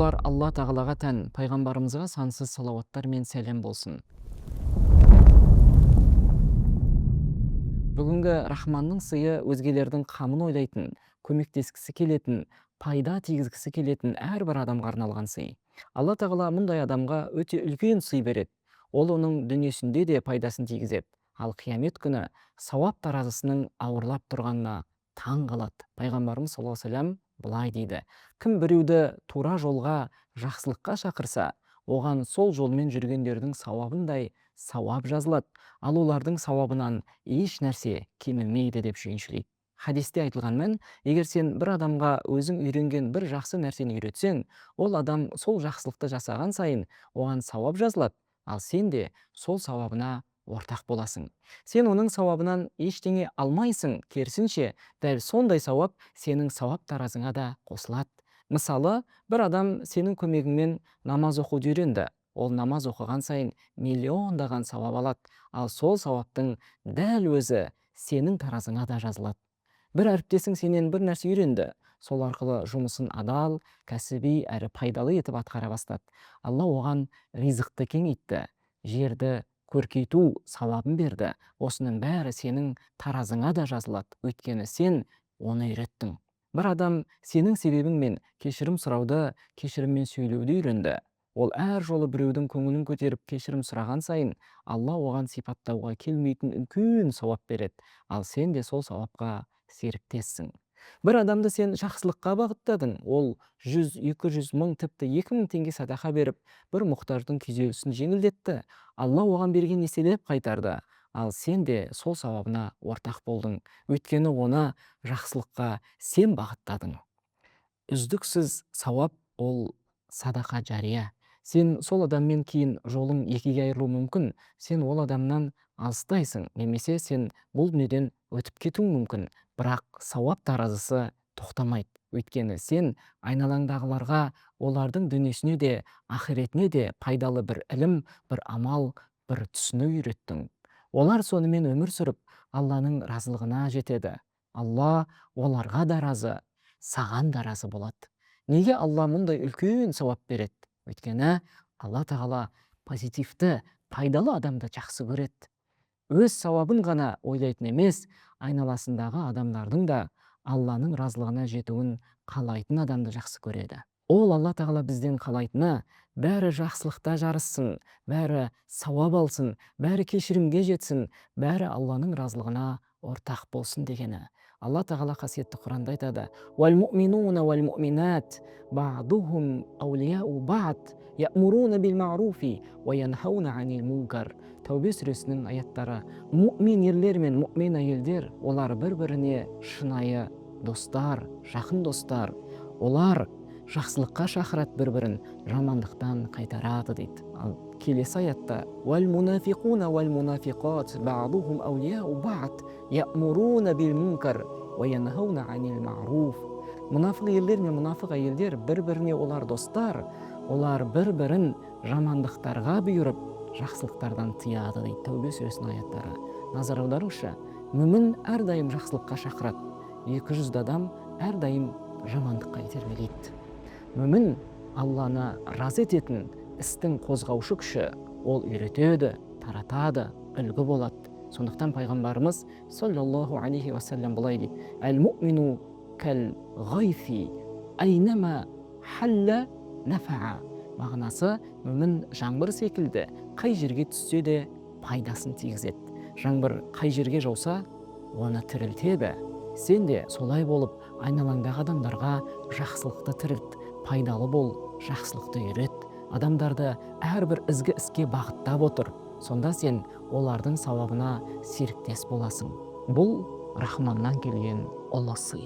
Олар Алла тағалаға тән, пайғамбарымызға сансыз салауаттар мен сәлем болсын. Бүгінгі Рахманның сыйы өзгелердің қамын ойлайтын, көмектескісі келетін, пайда тигізгісі келетін әрбір адамға арналған сый. Алла тағала мұндай адамға өте үлкен сый береді. Ол оның дүниесінде де пайдасын тигізеді. Ал қиямет күні сауап таразысының ауырлап тұрғанына таң қалады. Пайғамбарымыз саллаллаху алейхи вассалам былай дейді: кім біреуді тура жолға, жақсылыққа шақырса, оған сол жолмен жүргендердің сауабындай сауап жазылады, ал олардың сауабынан еш нәрсе кемімейді деп сүйіншілейді. Хадисте айтылғанмен, егер сен бір адамға өзің үйренген бір жақсы нәрсені үйретсең, ол адам сол жақсылықты жасаған сайын оған сауап жазылады, ал сен де сол сауабына ортақ боласың. Сен оның сауабынан ештеңе алмайсың, керісінше, дәл сондай сауап сенің сауап таразыңа да қосылады. Мысалы, бір адам сенің көмегіңмен намаз оқуды үйренді. Ол намаз оқыған сайын миллиондаған сауап алады, ал сол сауаптың дәл өзі сенің таразыңа да жазылады. Бір әріптесің сенен бір нәрсе үйренді, сол арқылы жұмысын адал, кәсіби әрі пайдалы етіп атқара бастады. Алла оған ризықты кеңейтті, жерді көркейту сауабын берді. Осының бәрі сенің таразыңа да жазылады, өйткені сен оны үйреттің. Бір адам сенің себебіңмен кешірім сұрауды, кешіріммен сөйлеуді үйренді. Ол әр жолы біреудің көңілін көтеріп кешірім сұраған сайын, Алла оған сипаттауға келмейтін үлкен сауап береді, ал сен де сол сауапқа серіктессің. Бір адамды сен жақсылыққа бағыттадың, ол 100-200 мың, тіпті 2000 теңге садақа беріп, бір мұқтаждың күйзелісін жеңілдетті. Алла оған берген еселеп қайтарды, ал сен де сол сауабына ортақ болдың, өйткені оны жақсылыққа сен бағыттадың. Үздіксіз сауап ол садақа жария. Сен сол адаммен кейін жолың екіге айырылуы мүмкін, сен ол адамнан алыстайсың, немесе сен бұл дүниеден өтіп кетуің мүмкін, бірақ сауап таразысы тоқтамайды. Өйткені сен айналаңдағыларға, олардың дүниесіне де, ақиретіне де пайдалы бір ілім, бір амал, бір түсіну үйреттің. Олар сонымен өмір сүріп, Алланың разылығына жетеді. Алла оларға да разы, саған да разы болады. Неге Алла мұндай үлкен сауап береді? Өйткені Алла тағала позитивті, пайдалы адамды жақсы көреді. Өз сауабын ғана ойлайтын емес, айналасындағы адамдардың да Алланың разылығына жетуін қалайтын адамды жақсы көреді. Ол Алла тағала бізден қалайтыны, бәрі жақсылықта жарыссын, бәрі сауап алсын, бәрі кешірімге жетсін, бәрі Алланың разылығына ортақ болсын дегені. Алла тағала қасиетті Құранда айтады: وَالْمُؤْمِنُونَ وَالْمُؤْمِنَاتِ بَعْضُهُمْ أَوْلِيَاءُ بَعْضٍ يَأْمُرُونَ بِالْمَعْرُوفِ وَيَنْهَوْنَ عَنِ الْمُنكَرِ. Тәубе сүресінің аяттары. Мұъмин ерлер мен мұъмин әйелдер, олар бір-біріне шынайы достар, жақын достар. Олар жақсылыққа шақырады бір-бірін, жамандықтан қайтарады дейді. Ал келесі аятта: وَالْمُنَافِقُونَ وَالْمُنَافِقَاتِ بَعْضُهُمْ أَوْلِيَاءُ بَعْضٍ يَأْمُرُونَ بِالْمُنكَرِ وَيَنْهَوْنَ عَنِ الْمَعْرُوفِ. Мұнафық ерлер мен мұнафық әйелдер бір-біріне олар достар, олар бір-бірін жамандықтарға бұйырып, жақсылықтардан тыяды дейді. Тәубе сүресінің аяттары. Назар аударыңызшы, мүмін әрдайым жақсылыққа шақырады, 200 адам әрдайым жамандыққа итермелейді. Мүмін Алланы разы ететін істің қозғаушы күші, ол үйретеді, таратады, үлгі болады. Сондықтан пайғамбарымыз саллаллаху алейхи уассалам былай дейді: әл-муъмину кәл-ғайфи айнама халла нафаа. Мағынасы, мүмін жаңбыр секілді, қай жерге түссе де пайдасын тигізеді. Жаңбыр қай жерге жауса, оны тірілтеді. Сен де солай болып, айналаңдағы адамдарға жақсылықты тірілт, пайдалы бол, жақсылықты үйрет. Адамдарды әрбір ізгі іске бағыттап отыр. Сонда сен олардың сауабына серіктес боласың. Бұл Рахманнан келген ұлы сый.